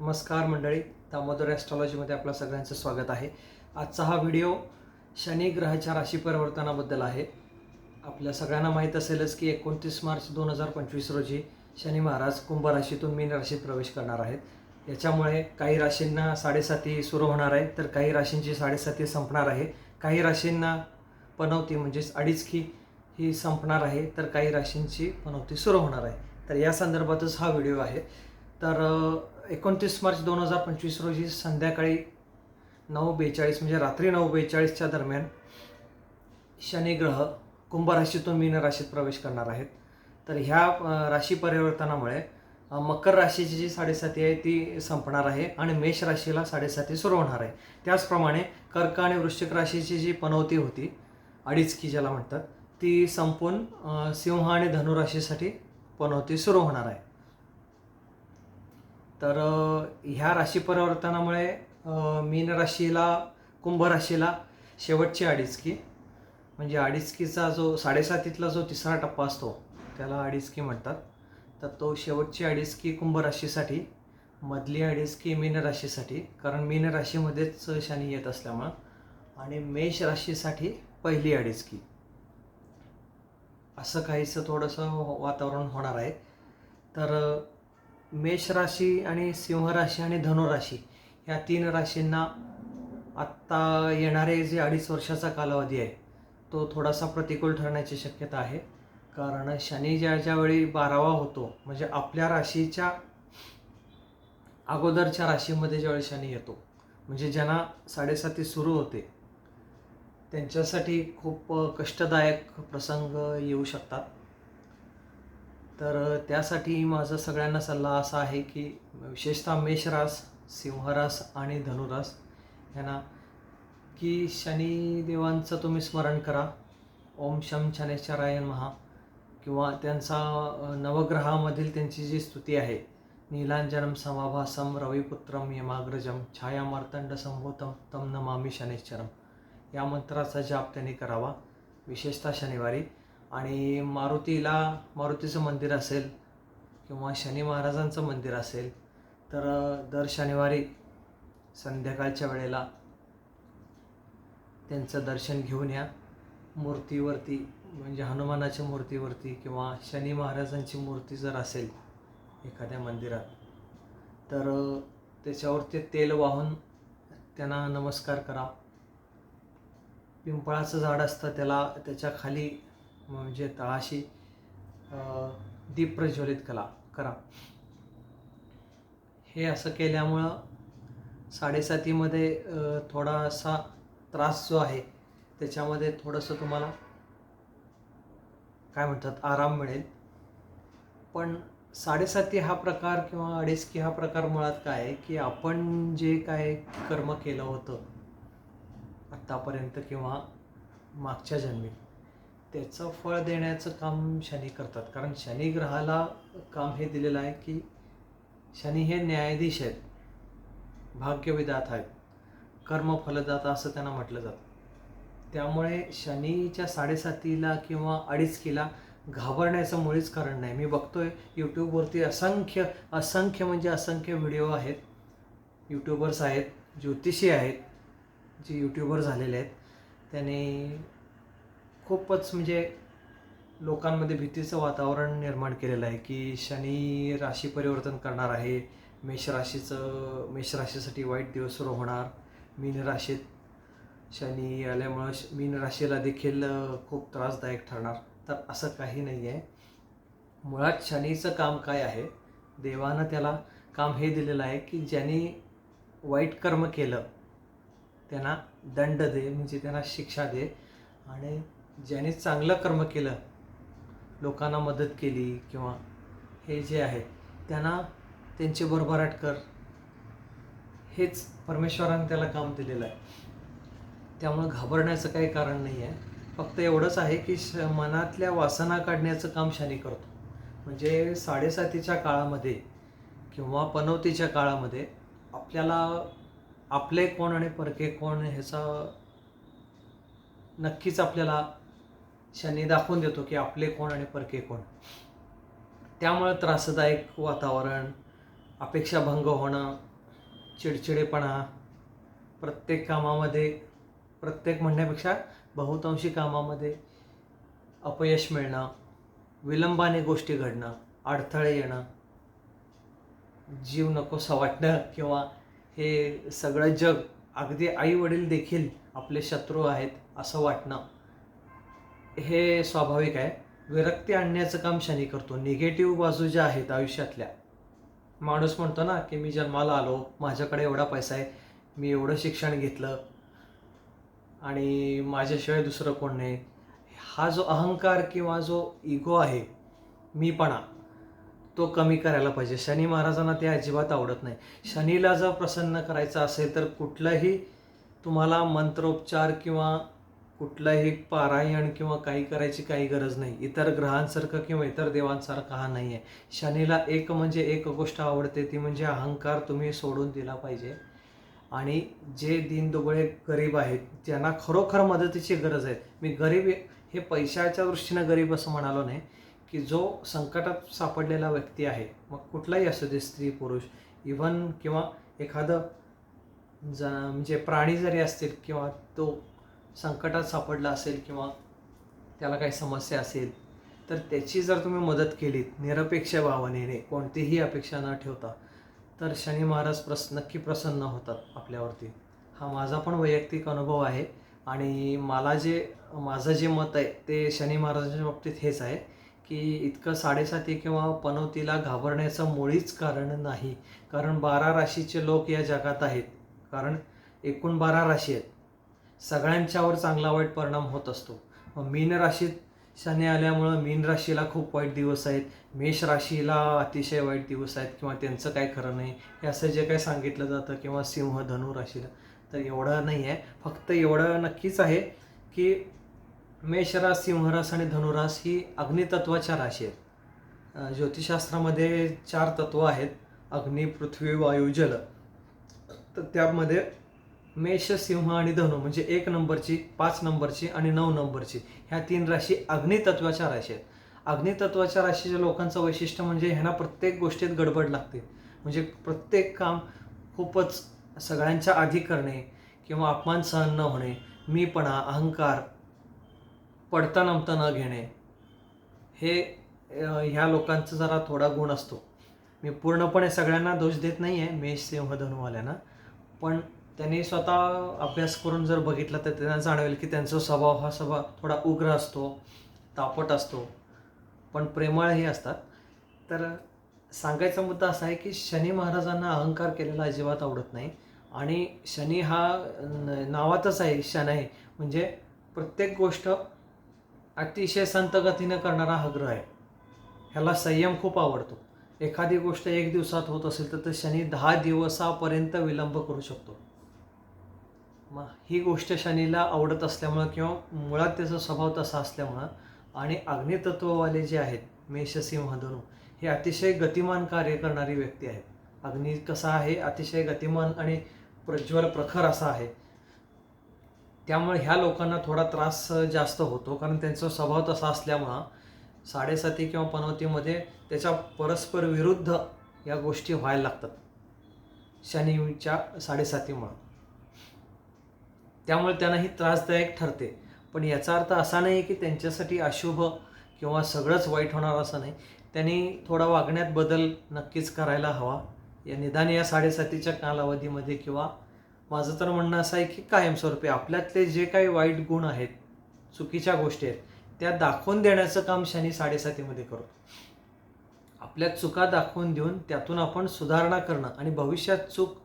नमस्कार मंडळी, दामोदर ॲस्ट्रॉलॉजीमध्ये आपल्या सगळ्यांचं स्वागत आहे. आजचा हा व्हिडिओ शनी ग्रहाच्या राशी परिवर्तनाबद्दल आहे. आपल्या सगळ्यांना माहीत असेलच की 29 मार्च 2025 रोजी शनी महाराज कुंभ राशीतून मीन राशीत प्रवेश करणार आहेत. याच्यामुळे काही राशींना 7.5 सुरू होणार आहे, तर काही राशींची 7.5 संपणार आहे. काही राशींना पनौती म्हणजेच अडीचकी ही संपणार आहे, तर काही राशींची पनौती सुरू होणार आहे. तर या संदर्भातच हा व्हिडिओ आहे. तर 29 मार्च 2025 रोजी संध्याकाळी 9:42 म्हणजे रात्री 9:42च्या दरम्यान शनी ग्रह कुंभ राशीतून मीन राशीत प्रवेश करणार आहेत. तर ह्या राशी परिवर्तनामुळे मकर राशीची जी 7.5 आहे ती संपणार आहे आणि मेष राशीला 7.5 सुरू होणार आहे. त्याचप्रमाणे कर्क आणि वृश्चिक राशीची जी पनौती होती, अडीचकी ज्याला म्हणतात, ती संपून सिंह आणि धनु राशीसाठी पनौती सुरू होणार आहे. तर ह्या राशी परिवर्तनामुळे मीन राशीला कुंभ राशीला शेवटची अडीचकी म्हणजे अडीचकीचा जो 7.5 जो तिसरा टप्पा असतो त्याला अडीचकी म्हणतात. तर तो शेवटची अडीचकी कुंभ राशीसाठी, मधली अडीचकी मीन राशीसाठी, कारण मीन राशीमध्येच शनी येत असल्यामुळं, आणि मेष राशीसाठी पहिली अडीचकी, असं काहीसं थोडंसं वातावरण होणार आहे. तर मेष राशी आणि सिंह राशी आणि धनु राशी ह्या 3 राशींना आत्ता येणारे जे 2.5 वर्षाचा कालावधी आहे तो थोडासा प्रतिकूल ठरण्याची शक्यता आहे. कारण शनी ज्यावेळी 12वा होतो, म्हणजे आपल्या राशीच्या अगोदरच्या राशीमध्ये ज्यावेळी शनी येतो, म्हणजे ज्यांना 7.5 सुरू होते त्यांच्यासाठी खूप कष्टदायक प्रसंग येऊ शकतात. तर त्यासाठी माझा सगळ्यांना सल्ला असा आहे की विशेषतः मेषरास, सिंहरास आणि धनुरास यांना की शनिदेवांचं तुम्ही स्मरण करा. ओम शम शनैश्चराय नमः, किंवा त्यांचा नवग्रहामधील त्यांची जी स्तुती आहे, नीलांजनम समाभासम रविपुत्रम यमाग्रजम छायामार्तंड संभूतम तम नमामि शनैश्चरम, या मंत्राचा जाप त्यांनी करावा विशेषतः शनिवारी. आणि मारुतीचं मंदिर असेल किंवा शनी महाराजांचं मंदिर असेल तर दर शनिवारी संध्याकाळच्या वेळेला त्यांचं दर्शन घेऊन या. मूर्तीवरती म्हणजे हनुमानाच्या मूर्तीवरती किंवा शनी महाराजांची मूर्ती जर असेल एखाद्या मंदिरात तर त्याच्यावरती तेल वाहून त्यांना नमस्कार करा. पिंपळाचं झाड असतं त्याच्या खाली म्हणजे तळाशी दीप प्रज्वलित करा. हे असं केल्यामुळं 7.5मध्ये थोडासा त्रास जो आहे त्याच्यामध्ये थोडंसं तुम्हाला काय म्हणतात आराम मिळेल. पण 7.5 हा प्रकार किंवा अडीचकी हा प्रकार मुळात काय आहे की आपण जे काय कर्म केलं होतं आत्तापर्यंत किंवा मागच्या जन्मी, त्याचं फळ देण्याचं काम शनी करतात. कारण शनी ग्रहाला काम हे दिलेलं आहे की शनी हे न्यायाधीश आहेत, भाग्यविधाता आहेत, कर्मफलदाता असं त्यांना म्हटलं जातं. त्यामुळे शनीच्या 7.5ला किंवा अडीचकीला घाबरण्याचं मुळीच कारण नाही. मी बघतोय यूट्यूबवरती असंख्य म्हणजे असंख्य व्हिडिओ आहेत, यूट्यूबर्स आहेत, ज्योतिषी आहेत, जे यूट्यूबर झालेले आहेत, त्याने खूपच म्हणजे लोकांमध्ये भीतीचं वातावरण निर्माण केलेलं आहे की शनी राशी परिवर्तन करणार आहे, मेष राशीसाठी वाईट दिवस सुरू होणार, मीन राशीत शनी आल्यामुळं मीन राशीला देखील खूप त्रासदायक ठरणार. तर असं काही नाही आहे. मुळात शनीचं काम काय आहे, देवानं त्याला काम हे दिलेलं आहे की ज्यांनी वाईट कर्म केलं त्यांना दंड दे, म्हणजे त्यांना शिक्षा दे, आणि ज्यांनी चांगलं कर्म केलं, लोकांना मदत केली किंवा हे जे आहे त्यांना त्यांची भरभराट कर, हेच परमेश्वराने त्याला काम दिलेलं आहे. त्यामुळं घाबरण्याचं काही कारण नाही आहे. फक्त एवढंच आहे की मनातल्या वासना काढण्याचं काम शनी करतो. म्हणजे 7.5च्या काळामध्ये किंवा पनौतीच्या काळामध्ये आपल्याला आपले कोण आणि परके कोण ह्याचा नक्कीच आपल्याला शनी दाखवून देतो की आपले कोण आणि परके कोण. त्यामुळे त्रासदायक वातावरण, अपेक्षाभंग होणं, चिडचिडेपणा, प्रत्येक कामामध्ये, प्रत्येक म्हणण्यापेक्षा बहुतांशी कामामध्ये अपयश मिळणं, विलंबाने गोष्टी घडणं, अडथळे येणं, जीव नकोसा वाटणं किंवा हे सगळं जग, अगदी आई वडील देखील आपले शत्रू आहेत असं वाटणं, हे स्वाभाविक आहे. विरक्ती आणण्याचं काम शनी करतो. निगेटिव्ह बाजू ज्या आहेत आयुष्यातल्या, माणूस म्हणतो ना की मी जन्माला आलो, माझ्याकडे एवढा पैसा आहे, मी एवढं शिक्षण घेतलं आणि माझ्याशिवाय दुसरं कोण नाही, हा जो अहंकार किंवा जो इगो आहे, मीपणा, तो कमी करायला पाहिजे. शनी महाराजांना ते अजिबात आवडत नाही. शनीला जर प्रसन्न करायचं असेल तर कुठलंही तुम्हाला मंत्रोपचार किंवा कुठलंही पारायण किंवा काही करायची काही गरज नाही. इतर ग्रहांसारखं किंवा इतर देवांसारखं हा नाही आहे. शनीला एक म्हणजे एक गोष्ट आवडते, ती म्हणजे अहंकार तुम्ही सोडून दिला पाहिजे. आणि जे दीनदुबळे गरीब आहेत, ज्यांना खरोखर मदतीची गरज आहे, मी गरीब हे पैशाच्या दृष्टीनं गरीब असं म्हणालो नाही, की जो संकटात सापडलेला व्यक्ती आहे, मग कुठलाही असू दे, स्त्री पुरुष इव्हन, किंवा एखादं म्हणजे प्राणी जरी असतील किंवा तो संकटात सापडला असेल किंवा त्याला काही समस्या असेल, तर त्याची जर तुम्ही मदत केलीत निरपेक्ष भावनेने, कोणतीही अपेक्षा न ठेवता, तर शनी महाराज नक्की प्रसन्न होतात आपल्यावरती. हा माझा पण वैयक्तिक अनुभव आहे. आणि माझं जे मत आहे ते शनी महाराजांच्या बाबतीत हेच आहे की इतकं 7.5 किंवा पनौतीला घाबरण्याचं मुळीच कारण नाही. कारण 12 राशीचे लोक या जगात आहेत. कारण एकूण 12 राशी आहेत. सगळ्यांच्यावर चांगला वाईट परिणाम होत असतो. मग मीन राशीत शनी आल्यामुळं मीन राशीला खूप वाईट दिवस आहेत, मेष राशीला अतिशय वाईट दिवस आहेत किंवा त्यांचं काय खरं नाही, हे असं जे काही सांगितलं जातं, किंवा सिंह धनु राशीला, तर एवढं नाही आहे. फक्त एवढं नक्कीच आहे की मेषरास, सिंहरास आणि धनुरास ही अग्नितत्वाच्या राशी आहेत. ज्योतिषशास्त्रामध्ये 4 तत्व आहेत, अग्नी, पृथ्वी, वायू, जल. तर त्यामध्ये मेष, सिंह आणि धनु म्हणजे 1 नंबरची, 5 नंबरची आणि 9 नंबरची, ह्या 3 राशी अग्नितत्वाच्या राशी आहेत. अग्नितत्वाच्या राशीच्या लोकांचं वैशिष्ट्य म्हणजे ह्यांना प्रत्येक गोष्टीत गडबड लागते. म्हणजे प्रत्येक काम खूपच सगळ्यांच्या आधी करणे किंवा अपमान सहन न होणे, मीपणा, अहंकार, पडता नमता न घेणे, हे ह्या लोकांचा जरा थोडा गुण असतो. मी पूर्णपणे सगळ्यांना दोष देत नाही आहे मेष, सिंह, धनुवाल्यांना, पण त्यांनी स्वतः अभ्यास करून जर बघितलं तर त्यांना जाणवेल की त्यांचा स्वभाव हा थोडा उग्र असतो, तापट असतो, पण प्रेमळही असतात. तर सांगायचा मुद्दा असा आहे की शनी महाराजांना अहंकार केलेला अजिबात आवडत नाही. आणि शनी हा नावातच आहे शन आहे, म्हणजे प्रत्येक गोष्ट अतिशय संत गतीनं करणारा हा ग्रह आहे. ह्याला संयम खूप आवडतो. एखादी गोष्ट 1 दिवसात होत असेल तर शनी 10 दिवसापर्यंत विलंब करू शकतो. मग ही गोष्ट शनीला आवडत असल्यामुळं किंवा मुळात त्याचा स्वभाव तसा असल्यामुळं, आणि अग्नितत्ववाले जे आहेत मेष, सिंह, धनु, हे अतिशय गतिमान कार्य करणारी व्यक्ती आहेत. अग्नी कसा आहे, अतिशय गतिमान आणि प्रज्वल प्रखर असा आहे. त्यामुळे ह्या लोकांना थोडा त्रास जास्त होतो, कारण त्यांचा स्वभाव तसा असल्यामुळं 7.5 किंवा पनौतीमध्ये त्याच्या परस्पर विरुद्ध या गोष्टी व्हायला लागतात शनीच्या 7.5मुळं. त्यामुळे त्यांना ही त्रासदायक ठरते. पण याचा अर्थ असा नाही की त्यांच्यासाठी अशुभ किंवा सगळंच वाईट होणार असं नाही. त्यांनी थोडा वागण्यात बदल नक्कीच करायला हवा, या निदान या 7.5च्या कालावधीमध्ये. किंवा माझं तर म्हणणं असं आहे की कायमस्वरूपी आपल्यातले जे काही वाईट गुण आहेत, चुकीच्या गोष्टी आहेत, त्या दाखवून देण्याचं काम शनी 7.5मध्ये करतो. आपल्या चुका दाखवून देऊन त्यातून आपण सुधारणा करणं आणि भविष्यात चूक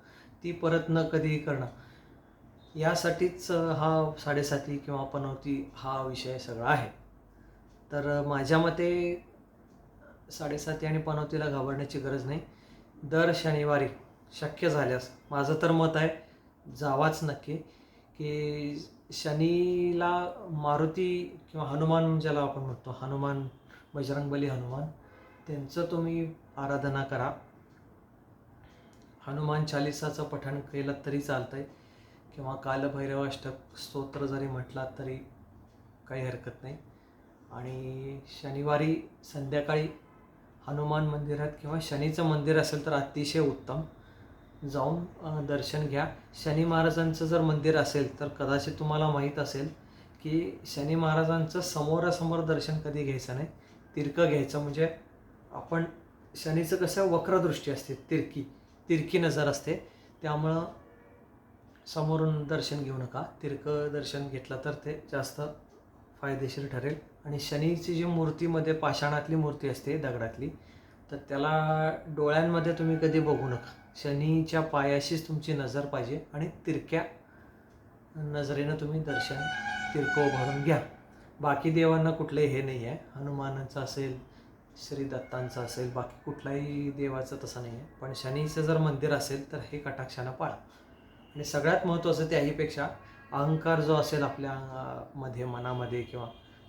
ती परत न कधीही करणं, यासाठीच हा 7.5 किंवा पनौती हा विषय सगळा आहे. तर माझ्या मते 7.5 आणि पनौतीला घाबरण्याची गरज नाही. दर शनिवारी शक्य झाल्यास माझं तर मत आहे जावाच नक्की. की शनीला मारुती किंवा हनुमान ज्याला आपण म्हणतो, हनुमान, बजरंगबली हनुमान, त्यांचं तुम्ही आराधना करा. हनुमान चालिसाचं पठण केलं तरी चालतंय, किंवा कालभैरवाष्टक स्तोत्र जरी म्हटलात तरी काही हरकत नाही. आणि शनिवारी संध्याकाळी हनुमान मंदिरात किंवा शनीचं मंदिर असेल तर अतिशय उत्तम. जाऊन दर्शन घ्या. शनी महाराजांचं जर मंदिर असेल तर कदाचित तुम्हाला माहीत असेल की शनी महाराजांचं समोरासमोर दर्शन कधी घ्यायचं नाही, तिरकं घ्यायचं. म्हणजे आपण शनीचं कसं वक्रदृष्टी असते, तिरकी नजर असते, त्यामुळं समोरून दर्शन घेऊ नका. तिरकं दर्शन घेतलं तर ते जास्त फायदेशीर ठरेल. आणि शनीची जी मूर्तीमध्ये पाषाणातली मूर्ती असते, दगडातली, तर त्याला डोळ्यांमध्ये तुम्ही कधी बघू नका. शनीच्या पायाशीच तुमची नजर पाहिजे आणि तिरक्या नजरेनं तुम्ही दर्शन तिरकं उभारून घ्या. बाकी देवांना कुठलंही हे नाही आहे, हनुमानाचं असेल, श्री दत्तांचं असेल, बाकी कुठल्याही देवाचं तसं नाही आहे. पण शनीचं जर मंदिर असेल तर हे कटाक्षानं पाळा. आणि सगळ्यात महत्त्वाचं त्याहीपेक्षा अहंकार जो असेल आपल्या मध्ये, मनामध्ये किंवा,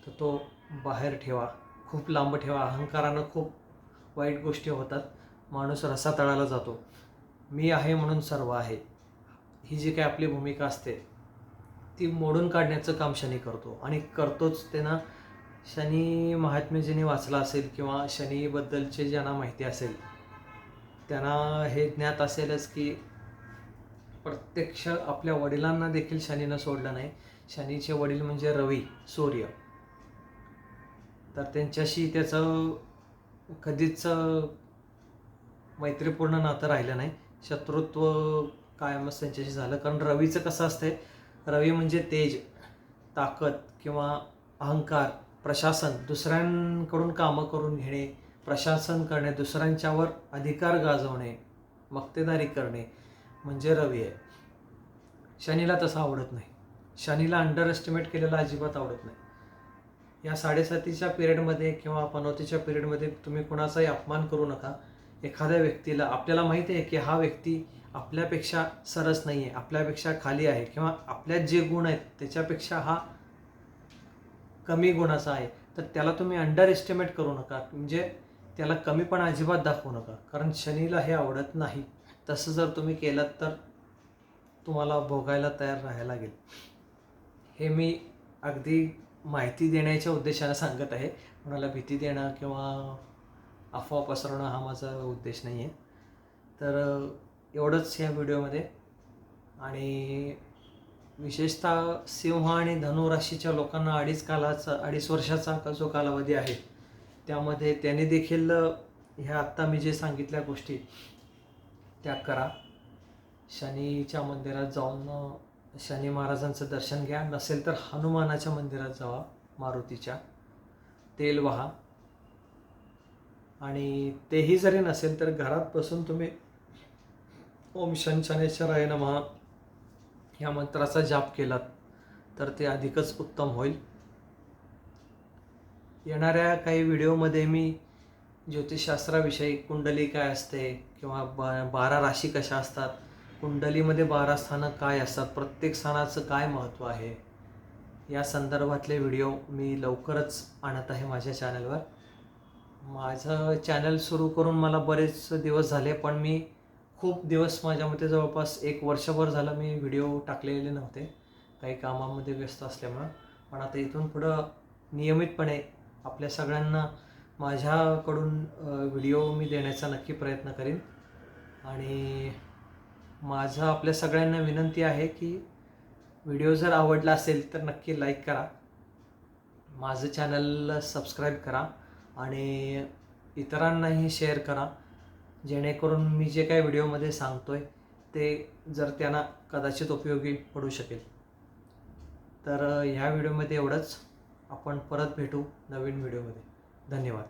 तर तो बाहेर ठेवा, खूप लांब ठेवा. अहंकारानं खूप वाईट गोष्टी होतात. माणूस रसातळाला जातो. मी आहे म्हणून सर्व आहे, ही जी काही आपली भूमिका असते ती मोडून काढण्याचं काम शनी करतो आणि करतोच. त्यांना शनी महात्म्य ज्यांनी वाचला असेल किंवा शनीबद्दलचे ज्यांना माहिती असेल त्यांना हे ज्ञात असेलच की प्रत्यक्ष आपल्या वडिलांना देखील शनीनं सोडलं नाही. शनीचे वडील म्हणजे रवी, सूर्य. तर त्यांच्याशी त्याचं कधीच मैत्रीपूर्ण नातं राहिलं नाही, शत्रुत्व कायमच त्यांच्याशी झालं. कारण रवीचं कसं असतंय, रवी म्हणजे तेज, ताकद किंवा अहंकार, प्रशासन, दुसऱ्यांकडून कामं करून घेणे, प्रशासन करणे, दुसऱ्यांच्यावर अधिकार गाजवणे, मक्तेदारी करणे म्हणजे रवी आहे. शनीला तसं आवडत नाही. शनीला अंडर एस्टिमेट केलेलं अजिबात आवडत नाही. या 7.5च्या पिरियडमध्ये किंवा पनौतीच्या पिरियडमध्ये तुम्ही कुणाचाही अपमान करू नका. एखाद्या व्यक्तीला आपल्याला माहिती आहे की हा व्यक्ती आपल्यापेक्षा सरस नाही आहे, आपल्यापेक्षा खाली आहे, किंवा आपल्यात जे गुण आहेत त्याच्यापेक्षा हा कमी गुणाचा आहे, तर त्याला तुम्ही अंडर एस्टिमेट करू नका. म्हणजे त्याला कमीपणा अजिबात दाखवू नका, कारण शनीला हे आवडत नाही. तसं जर तुम्ही केलं तर तुम्हाला भोगायला तयार राहायला लागेल. हे मी अगदी माहिती देण्याच्या उद्देशानं सांगत आहे. कोणाला भीती देणं किंवा अफवा पसरवणं हा माझा उद्देश नाही आहे. तर एवढंच ह्या व्हिडिओमध्ये. आणि विशेषतः सिंह आणि धनु राशीच्या लोकांना 2.5 वर्षाचा जो कालावधी आहे त्यामध्ये त्यांनी देखील ह्या आत्ता मी जे सांगितल्या गोष्टी त्या करा. शनीच्या मंदिरात जाऊन शनी महाराजांचं दर्शन घ्या. नसेल तर हनुमानाच्या मंदिरात जावा, मारुतीच्या, तेल वहा. आणि तेही जरी नसेल तर घरात बसून तुम्ही ओम शनशनेश्वराय नमः ह्या मंत्राचा जाप केलात तर ते अधिकच उत्तम होईल. येणाऱ्या काही व्हिडिओमध्ये मी ज्योतिषशास्त्राविषयी, कुंडली काय असते किंवा 12 राशी कशा असतात, कुंडलीमध्ये 12 स्थानं काय असतात, प्रत्येक स्थानाचं काय महत्त्व आहे, या संदर्भातले व्हिडिओ मी लवकरच आणत आहे माझ्या चॅनलवर. माझं चॅनल सुरू करून मला बरेच दिवस झाले, पण मी खूप दिवस, माझ्या मते जवळपास 1 वर्षभर झालं मी व्हिडिओ टाकलेले नव्हते, काही कामामध्ये व्यस्त असल्यामुळं. पण आता इथून पुढं नियमितपणे आपल्या सगळ्यांना माझ्याकडून व्हिडिओ मी देण्याचा नक्की प्रयत्न करीन. आणि माझं आपल्या सगळ्यांना विनंती आहे की व्हिडिओ जर आवडला असेल तर नक्की लाईक करा, माझं चॅनलला सबस्क्राईब करा आणि इतरांनाही शेअर करा, जेणेकरून मी जे काही व्हिडिओमध्ये सांगतोय ते जर त्यांना कदाचित उपयोगी पडू शकेल. तर ह्या व्हिडिओमध्ये एवढंच. आपण परत भेटू नवीन व्हिडिओमध्ये. धन्यवाद.